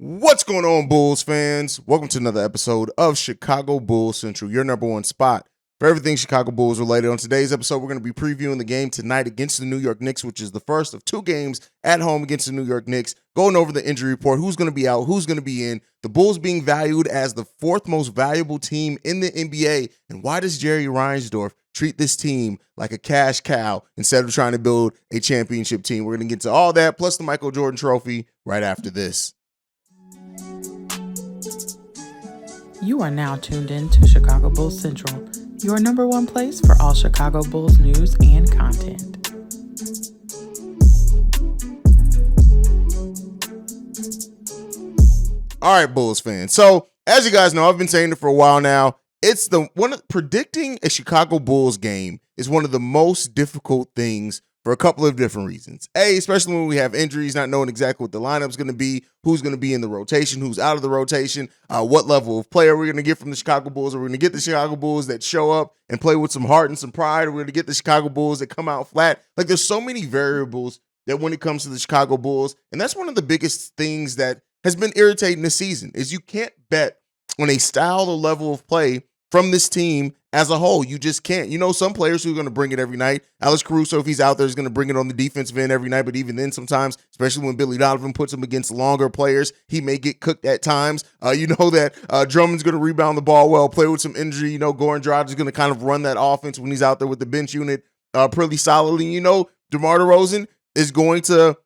What's going on, Bulls fans? Welcome to another episode of Chicago Bulls Central, your number one spot for everything Chicago Bulls related. On today's episode, we're going to be previewing the game tonight against the New York Knicks, which is the first of two games at home against the New York Knicks, going over the injury report, who's going to be out, who's going to be in, the Bulls being valued as the fourth most valuable team in the NBA, and why does Jerry Reinsdorf treat this team like a cash cow instead of trying to build a championship team? We're going to get to all that, plus the Michael Jordan Trophy, right after this. You are now tuned in to Chicago Bulls Central, your number one place for all Chicago Bulls news and content. All right, Bulls fans. So, as you guys know, I've been saying it for a while now. It's predicting a Chicago Bulls game is one of the most difficult things for a couple of different reasons. Especially when we have injuries, not knowing exactly what the lineup's going to be, who's going to be in the rotation, who's out of the rotation, what level of player we're going to get from the Chicago Bulls. Are we going to get the Chicago Bulls that show up and play with some heart and some pride? Or we're going to get the Chicago Bulls that come out flat? Like, there's so many variables that when it comes to the Chicago Bulls, and that's one of the biggest things that has been irritating this season, is you can't bet on a style or level of play from this team as a whole. You just can't. You know, some players who are going to bring it every night. Alex Caruso, if he's out there, is going to bring it on the defensive end every night. But even then, sometimes, especially when Billy Donovan puts him against longer players, he may get cooked at times. You know that Drummond's going to rebound the ball well, play with some injury. You know, Goran Dragic is going to kind of run that offense when he's out there with the bench unit pretty solidly. You know, DeMar DeRozan is going to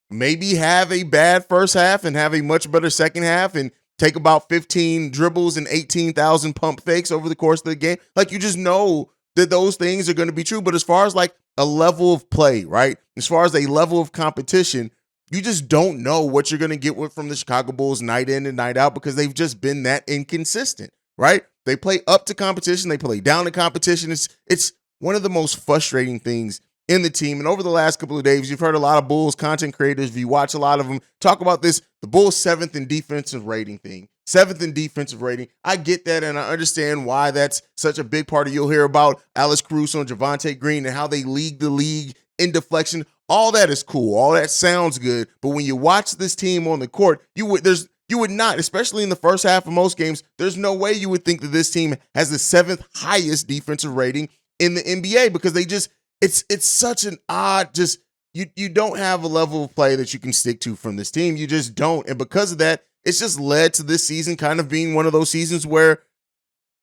maybe have a bad first half and have a much better second half and take about 15 dribbles and 18,000 pump fakes over the course of the game. Like, you just know that those things are going to be true. But as far as like a level of play, right? As far as a level of competition, you just don't know what you're going to get from the Chicago Bulls night in and night out because they've just been that inconsistent, right? They play up to competition. They play down to competition. It's one of the most frustrating things in the team. And over the last couple of days, you've heard a lot of Bulls content creators, if you watch a lot of them, talk about this, the Bulls' seventh in defensive rating thing. Seventh in defensive rating. I get that, and I understand why that's such a big part of. You'll hear about Alex Caruso and Javonte Green and how they lead the league in deflection. All that is cool. All that sounds good. But when you watch this team on the court, you would not, especially in the first half of most games, there's no way you would think that this team has the seventh highest defensive rating in the NBA because they just, it's such an odd, just you don't have a level of play that you can stick to from this team. You just don't. And because of that, it's just led to this season kind of being one of those seasons where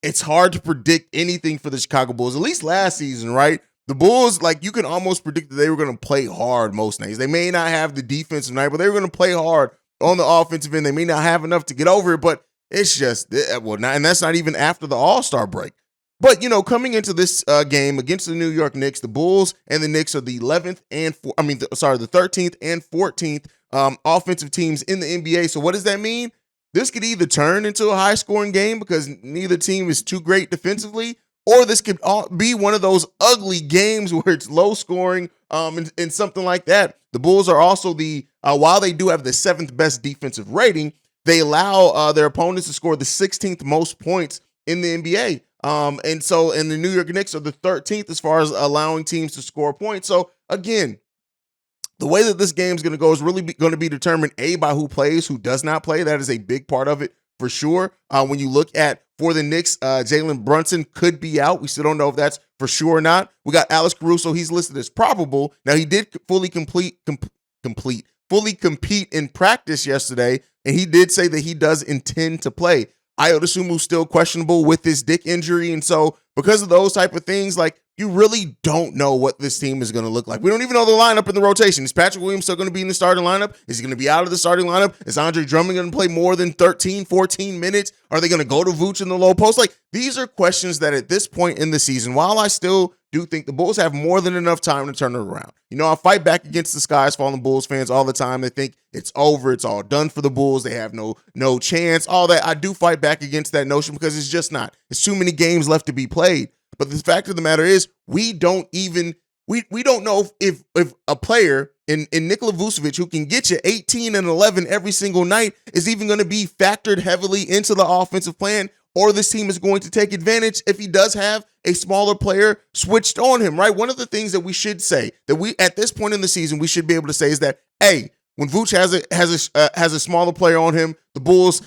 it's hard to predict anything for the Chicago Bulls. At least last season, right? The Bulls, like, you can almost predict that they were going to play hard most nights. They may not have the defensive night, but they were going to play hard on the offensive end. They may not have enough to get over it, but it's just, and that's not even after the All-Star break. But, you know, coming into this game against the New York Knicks, the Bulls and the Knicks are the 13th and 14th offensive teams in the NBA. So what does that mean? This could either turn into a high-scoring game because neither team is too great defensively, or this could be one of those ugly games where it's low-scoring and something like that. The Bulls are also while they do have the seventh best defensive rating, they allow their opponents to score the 16th most points in the NBA. And the New York Knicks are the 13th as far as allowing teams to score points. So again, the way that this game is going to go is really going to be determined, by who plays, who does not play. That is a big part of it for sure. When you look at, for the Knicks, Jalen Brunson could be out. We still don't know if that's for sure or not. We got Alex Caruso. He's listed as probable. Now, he did fully compete in practice yesterday, and he did say that he does intend to play. Ayo Dosunmu's still questionable with his dick injury. And so because of those type of things, like, you really don't know what this team is going to look like. We don't even know the lineup in the rotation. Is Patrick Williams still going to be in the starting lineup? Is he going to be out of the starting lineup? Is Andre Drummond going to play more than 13, 14 minutes? Are they going to go to Vooch in the low post? Like, these are questions that at this point in the season, while I still do think the Bulls have more than enough time to turn it around. You know, I fight back against the skies falling Bulls fans all the time. They think it's over. It's all done for the Bulls. They have no chance, all that. I do fight back against that notion because it's just not. It's too many games left to be played. But the fact of the matter is, we don't know if a player in Nikola Vucevic, who can get you 18 and 11 every single night, is even going to be factored heavily into the offensive plan, or this team is going to take advantage if he does have a smaller player switched on him, right? One of the things that we should say, that we, at this point in the season, we should be able to say is that, hey, When Vooch has a smaller player on him, the Bulls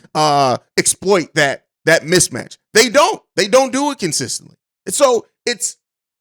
exploit that mismatch. They don't do it consistently. And so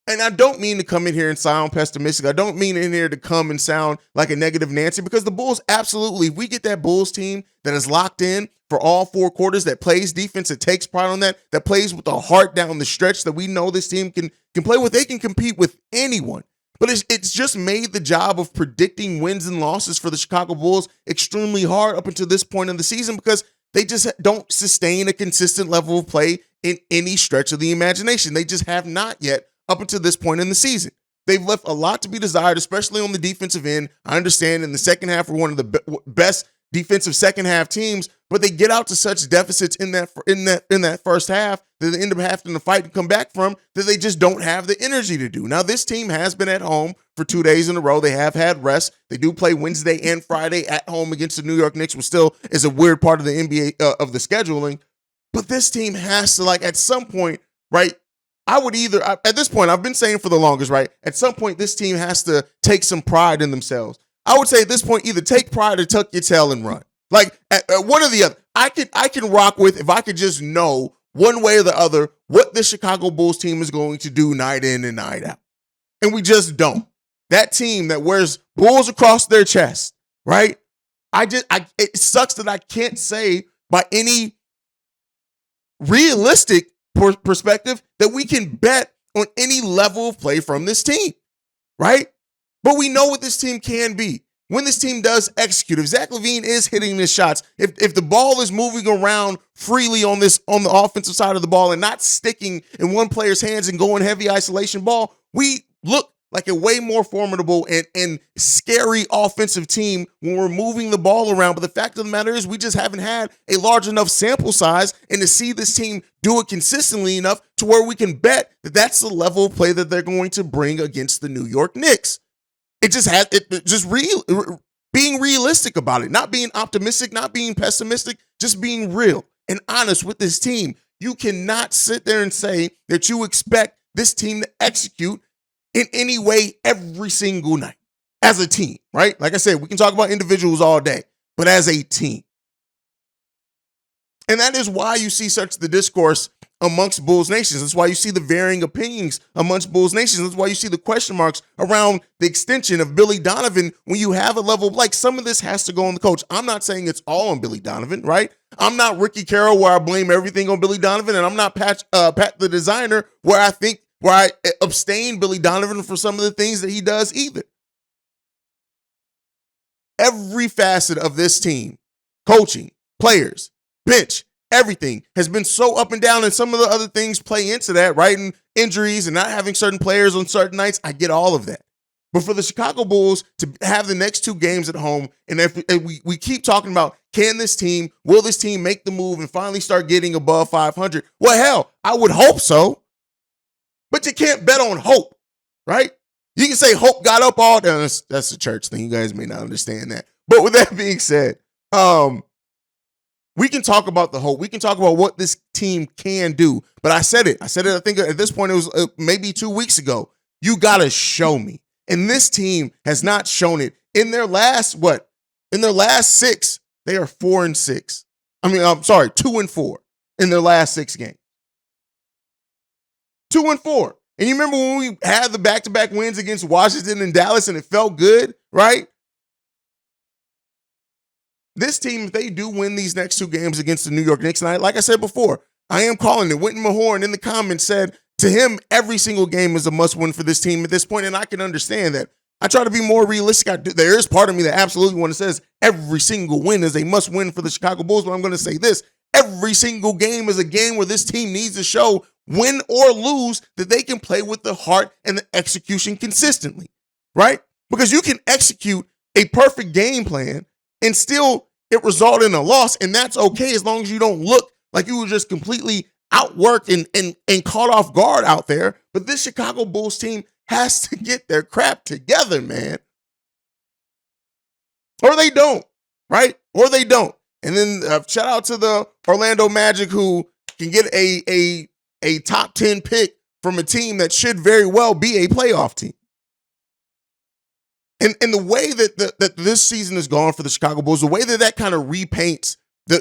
and I don't mean to come in here and sound pessimistic. I don't mean in here to come and sound like a negative Nancy, because the Bulls absolutely, if we get that Bulls team that is locked in for all 4 quarters, that plays defense, that takes pride on that plays with a heart down the stretch, that we know this team can play with, they can compete with anyone. But it's just made the job of predicting wins and losses for the Chicago Bulls extremely hard up until this point in the season, because they just don't sustain a consistent level of play in any stretch of the imagination. They just have not yet up until this point in the season. They've left a lot to be desired, especially on the defensive end. I understand in the second half we're one of the best defensive second half teams, but they get out to such deficits in that first half that they end up having to fight and come back from, that they just don't have the energy to do. Now, this team has been at home for 2 days in a row. They have had rest. They do play Wednesday and Friday at home against the New York Knicks, which still is a weird part of the NBA of the scheduling. But this team has to, like, at some point, right? At this point, I've been saying for the longest, right? At some point, this team has to take some pride in themselves. I would say at this point, either take pride or tuck your tail and run. Like, one or the other. I can rock with, if I could just know one way or the other what the Chicago Bulls team is going to do night in and night out. And we just don't. That team that wears Bulls across their chest, right? It sucks that I can't say by any realistic perspective that we can bet on any level of play from this team, right? But we know what this team can be when this team does execute. If Zach LaVine is hitting his shots, if the ball is moving around freely on the offensive side of the ball and not sticking in one player's hands and going heavy isolation ball, we look like a way more formidable and scary offensive team when we're moving the ball around. But the fact of the matter is, we just haven't had a large enough sample size and to see this team do it consistently enough to where we can bet that that's the level of play that they're going to bring against the New York Knicks. Being realistic about it, not being optimistic, not being pessimistic, just being real and honest with this team. You cannot sit there and say that you expect this team to execute in any way every single night as a team, right? Like I said, we can talk about individuals all day, but as a team. And that is why you see such the discourse amongst Bulls Nations. That's why you see the varying opinions amongst Bulls Nations. That's why you see the question marks around the extension of Billy Donovan when you have a level of, like, some of this has to go on the coach. I'm not saying it's all on Billy Donovan, right? I'm not Ricky Carroll where I blame everything on Billy Donovan, and I'm not Pat the designer where I abstain Billy Donovan for some of the things that he does either. Every facet of this team, coaching, players, bench, everything has been so up and down, and some of the other things play into that, right? And injuries and not having certain players on certain nights, I get all of that. But for the Chicago Bulls to have the next 2 games at home, and if we keep talking about, will this team make the move and finally start getting above 500? Well, hell, I would hope so. But you can't bet on hope, right? You can say hope got up all day. That's a church thing. You guys may not understand that. But with that being said, we can talk about the hope. We can talk about what this team can do. But I said it. I think at this point it was maybe 2 weeks ago. You got to show me. And this team has not shown it. In their last 6, they are 4-6. 2-4 in their last 6 games. 2-4. And you remember when we had the back-to-back wins against Washington and Dallas and it felt good, right? This team, if they do win these next 2 games against the New York Knicks, and like I said before, I am calling it. Wynton Mahorn in the comments said, to him, every single game is a must-win for this team at this point, and I can understand that. I try to be more realistic. There is part of me that absolutely when it says every single win is a must-win for the Chicago Bulls, but I'm going to say this. Every single game is a game where this team needs to show, win or lose, that they can play with the heart and the execution consistently, right? Because you can execute a perfect game plan and still it result in a loss, and that's okay as long as you don't look like you were just completely outworked and caught off guard out there. But this Chicago Bulls team has to get their crap together, man. Or they don't, right? Or they don't. And then shout out to the Orlando Magic, who can get a top 10 pick from a team that should very well be a playoff team. And the way that this season has gone for the Chicago Bulls, the way that kind of repaints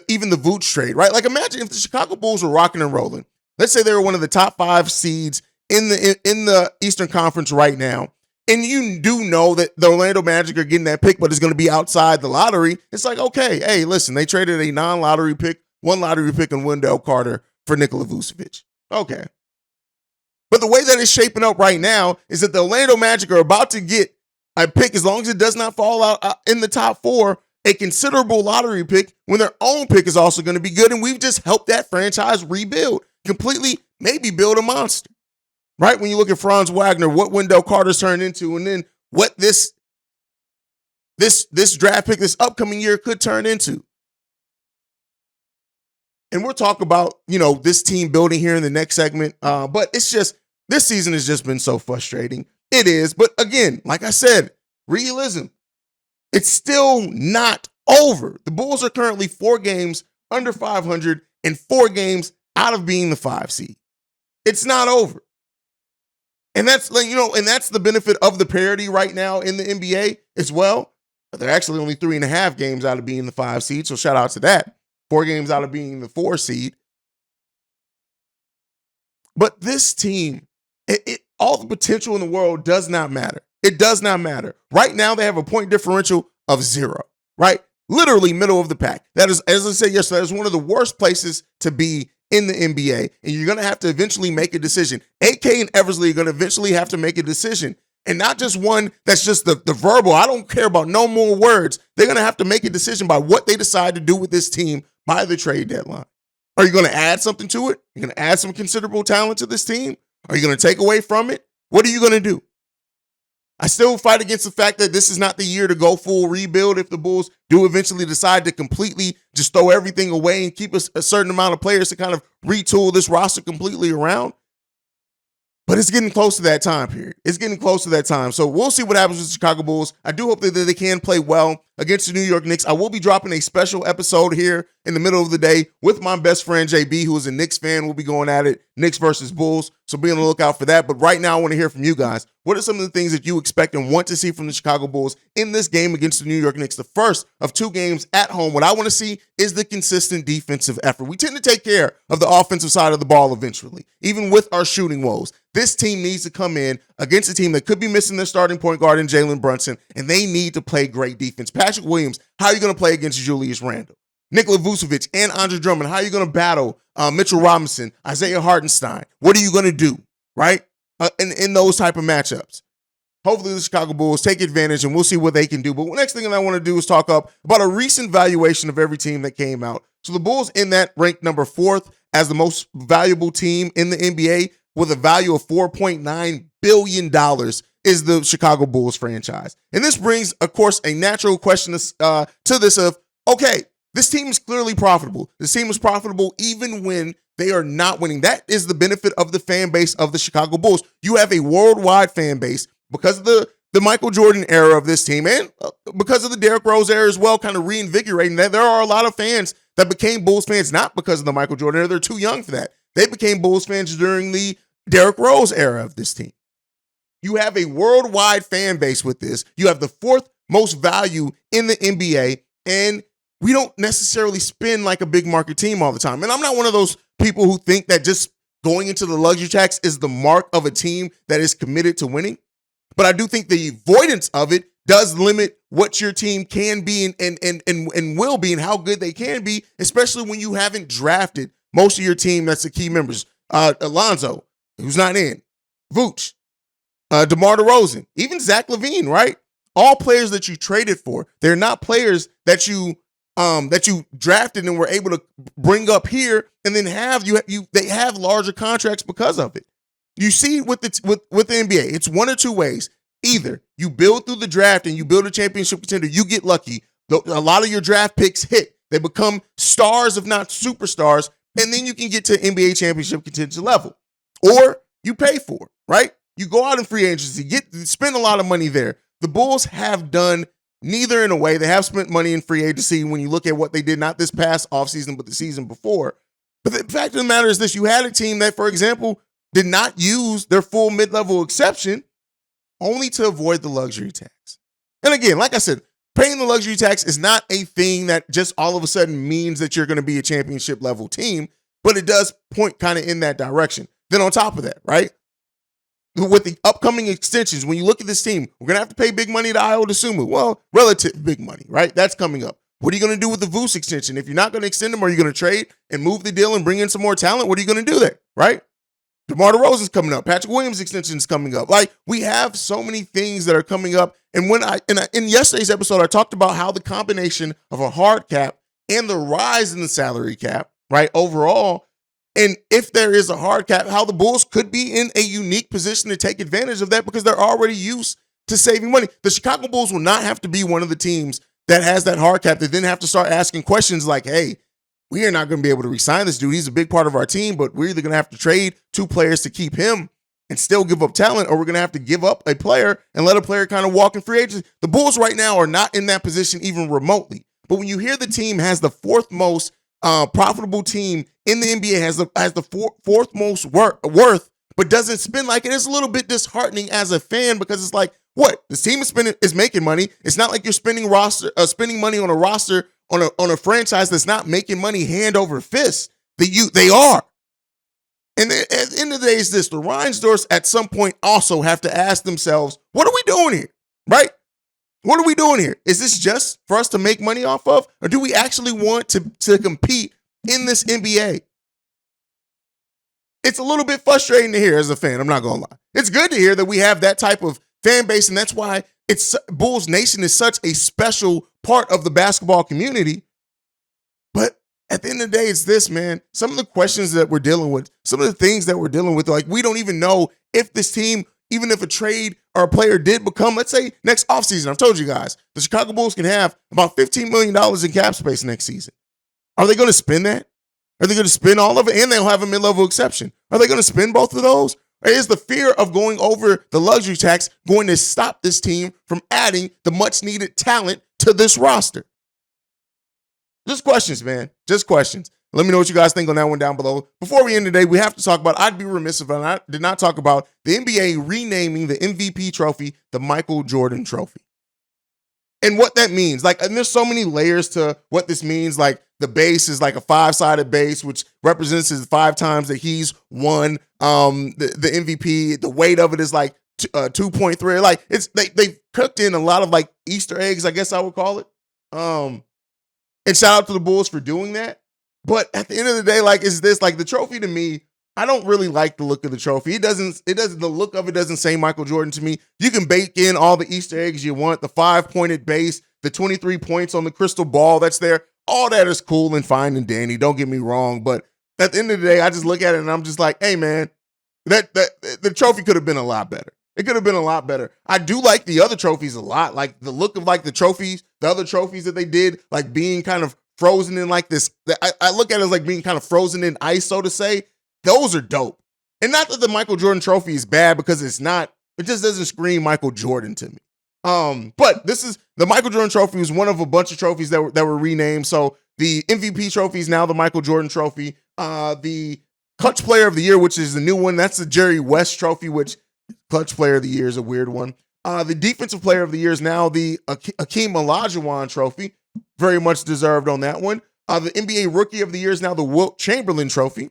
even the Vooch trade, right? Like imagine if the Chicago Bulls were rocking and rolling. Let's say they were one of the top 5 seeds in the Eastern Conference right now. And you do know that the Orlando Magic are getting that pick, but it's going to be outside the lottery. It's like, okay, hey, listen, they traded a non-lottery pick, 1 lottery pick in Wendell Carter for Nikola Vucevic. Okay. But the way that it's shaping up right now is that the Orlando Magic are about to get a pick, as long as it does not fall out in the top 4, a considerable lottery pick when their own pick is also going to be good. And we've just helped that franchise rebuild completely, maybe build a monster. Right? When you look at Franz Wagner, what Wendell Carter's turned into, and then what this draft pick this upcoming year could turn into. And we'll talk about, this team building here in the next segment. But it's just, this season has just been so frustrating. It is. But again, like I said, realism, it's still not over. The Bulls are currently 4 games under 500 and 4 games out of being the 5 seed. It's not over. And that's and that's the benefit of the parity right now in the NBA as well. But they're actually only 3.5 games out of being the 5 seed. So shout out to that. 4 games out of being the 4 seed. But this team, all the potential in the world does not matter. It does not matter. Right now, they have a point differential of 0, right? Literally middle of the pack. That is, as I said yesterday, that is one of the worst places to be in the NBA. And you're going to have to eventually make a decision. AK and Eversley are going to eventually have to make a decision. And not just one that's just the verbal. I don't care about no more words. They're going to have to make a decision by what they decide to do with this team by the trade deadline. Are you going to add something to it? You're going to add some considerable talent to this team? Are you going to take away from it? What are you going to do? I still fight against the fact that this is not the year to go full rebuild if the Bulls do eventually decide to completely just throw everything away and keep a certain amount of players to kind of retool this roster completely around. But it's getting close to that time period. It's getting close to that time. So we'll see what happens with the Chicago Bulls. I do hope that they can play well against the New York Knicks. I will be dropping a special episode here in the middle of the day with my best friend, JB, who is a Knicks fan. We'll be going at it, Knicks versus Bulls. So be on the lookout for that. But right now, I want to hear from you guys. What are some of the things that you expect and want to see from the Chicago Bulls in this game against the New York Knicks? The first of 2 games at home. What I want to see is the consistent defensive effort. We tend to take care of the offensive side of the ball eventually, even with our shooting woes. This team needs to come in against a team that could be missing their starting point guard in Jalen Brunson, and they need to play great defense. Patrick Williams, how are you going to play against Julius Randle? Nikola Vucevic and Andre Drummond, how are you going to battle Mitchell Robinson, Isaiah Hartenstein? What are you going to do, right, in those type of matchups? Hopefully the Chicago Bulls take advantage, and we'll see what they can do. But the next thing that I want to do is talk about a recent valuation of every team that came out. So the Bulls in that ranked number 4th as the most valuable team in the NBA with a value of $4.9 billion is the Chicago Bulls franchise. And this brings, of course, a natural question to this of, okay, this team is clearly profitable. This team is profitable even when they are not winning. That is the benefit of the fan base of the Chicago Bulls. You have a worldwide fan base because of the Michael Jordan era of this team and because of the Derrick Rose era as well, kind of reinvigorating that. There are a lot of fans that became Bulls fans not because of the Michael Jordan era. They're too young for that. They became Bulls fans during the Derrick Rose era of this team. You have a worldwide fan base with this. You have the 4th most value in the NBA, and we don't necessarily spend like a big market team all the time. And I'm not one of those people who think that just going into the luxury tax is the mark of a team that is committed to winning. But I do think the avoidance of it does limit what your team can be and will be and how good they can be, especially when you haven't drafted most of your team that's the key members. Alonzo, who's not in, Vooch, DeMar DeRozan, even Zach LaVine, right? All players that you traded for. They're not players that you drafted and were able to bring up here and then they have larger contracts because of it. You see with the NBA, it's one or two ways. Either you build through the draft and you build a championship contender, you get lucky. A lot of your draft picks hit. They become stars, if not superstars, and then you can get to NBA championship contender level. Or you pay for it, right? You go out in free agency, spend a lot of money there. The Bulls have done neither in a way. They have spent money in free agency when you look at what they did, not this past offseason, but the season before. But the fact of the matter is this: you had a team that, for example, did not use their full mid-level exception only to avoid the luxury tax. And again, like I said, paying the luxury tax is not a thing that just all of a sudden means that you're going to be a championship level team, but it does point kind of in that direction. Then on top of that, right, with the upcoming extensions, when you look at this team, we're going to have to pay big money to Ayo Dosunmu. Well, relative big money, right? That's coming up. What are you going to do with the Vooch extension? If you're not going to extend them, are you going to trade and move the deal and bring in some more talent? What are you going to do there, right? DeMar DeRozan's coming up. Patrick Williams' extension is coming up. Like, we have so many things that are coming up. And when in yesterday's episode, I talked about how the combination of a hard cap and the rise in the salary cap, right, overall, and if there is a hard cap, how the Bulls could be in a unique position to take advantage of that because they're already used to saving money. The Chicago Bulls will not have to be one of the teams that has that hard cap that then have to start asking questions like, hey, we are not going to be able to re-sign this dude. He's a big part of our team, but we're either going to have to trade 2 players to keep him and still give up talent, or we're going to have to give up a player and let a player kind of walk in free agency. The Bulls right now are not in that position even remotely. But when you hear the team has the 4th most profitable team in the NBA, has the fourth most worth, but doesn't spend like it, it's a little bit disheartening as a fan because it's like, what? This team is making money. It's not like you're spending money on a roster on a franchise that's not making money hand over fist. They are. And at the end of the day, is this: the Reinsdorfs at some point also have to ask themselves, what are we doing here? Right? What are we doing here? Is this just for us to make money off of? Or do we actually want to compete in this NBA? It's a little bit frustrating to hear as a fan. I'm not going to lie. It's good to hear that we have that type of fan base, and that's why Bulls Nation is such a special part of the basketball community. But at the end of the day, it's this, man. Some of the questions that we're dealing with, some of the things that we're dealing with, like, we don't even know if this team, even if a trade or a player did become, let's say, next offseason. I've told you guys, the Chicago Bulls can have about $15 million in cap space next season. Are they going to spend that? Are they going to spend all of it? And they'll have a mid-level exception. Are they going to spend both of those? Or is the fear of going over the luxury tax going to stop this team from adding the much-needed talent to this roster? Just questions, man. Just questions. Let me know what you guys think on that one down below. Before we end today, we have to talk about, I'd be remiss if I did not talk about the NBA renaming the MVP trophy the Michael Jordan Trophy. And what that means. Like, and there's so many layers to what this means. Like, the base is like a 5-sided base, which represents his 5 times that he's won the MVP. The weight of it is like 2.3. Like, it's they cooked in a lot of like Easter eggs, I guess I would call it. And shout out to the Bulls for doing that. But at the end of the day, like, is this like the trophy to me? I don't really like the look of the trophy. The look of it doesn't say Michael Jordan to me. You can bake in all the Easter eggs you want, the 5-pointed base, the 23 points on the crystal ball that's there. All that is cool and fine and dandy. Don't get me wrong. But at the end of the day, I just look at it and I'm just like, hey, man, that the trophy could have been a lot better. It could have been a lot better. I do like the other trophies a lot. Like the look of like the other trophies that they did, like being kind of frozen in like this. I look at it as like being kind of frozen in ice, so to say. Those are dope. And not that the Michael Jordan trophy is bad, because it's not. It just doesn't scream Michael Jordan to me. But this is the Michael Jordan trophy was one of a bunch of trophies that were renamed. So the MVP trophy is now the Michael Jordan trophy. The Clutch Player of the Year, which is the new one, that's the Jerry West trophy, which Clutch Player of the Year is a weird one. The Defensive Player of the Year is now the Akeem Olajuwon trophy. Very much deserved on that one. The NBA Rookie of the Year is now the Wilt Chamberlain trophy.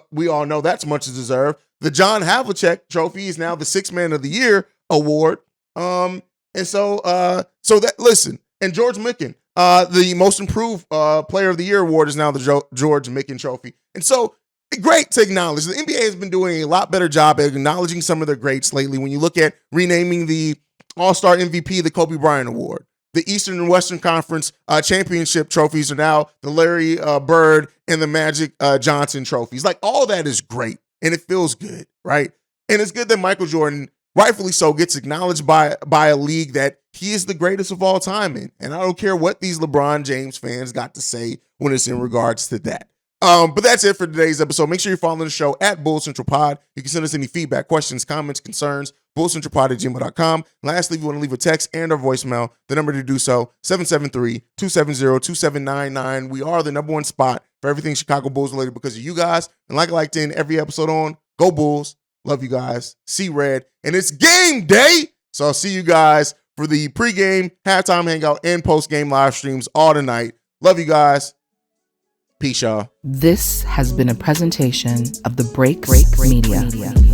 We all know that's much deserved. The John Havlicek trophy is now the Sixth Man of the Year award. And listen, and George Mikan, the Most Improved Player of the Year award is now the George Mikan trophy. And so, great to acknowledge. The NBA has been doing a lot better job at acknowledging some of their greats lately. When you look at renaming the All-Star MVP the Kobe Bryant Award, the Eastern and Western Conference championship trophies are now the Larry Bird and the Magic Johnson trophies. Like, all that is great, and it feels good, right? And it's good that Michael Jordan, rightfully so, gets acknowledged by a league that he is the greatest of all time in. And I don't care what these LeBron James fans got to say when it's in regards to that. But that's it for today's episode. Make sure you're following the show at Bull Central Pod. You can send us any feedback, questions, comments, concerns, bullcentralpod@gmail.com. Lastly, if you want to leave a text and or voicemail, the number to do so, 773-270-2799. We are the number one spot for everything Chicago Bulls related because of you guys. And like I like to end every episode on, go Bulls. Love you guys. See red. And it's game day. So I'll see you guys for the pregame, halftime hangout, and postgame live streams all tonight. Love you guys. Peace, y'all. This has been a presentation of the Break Media.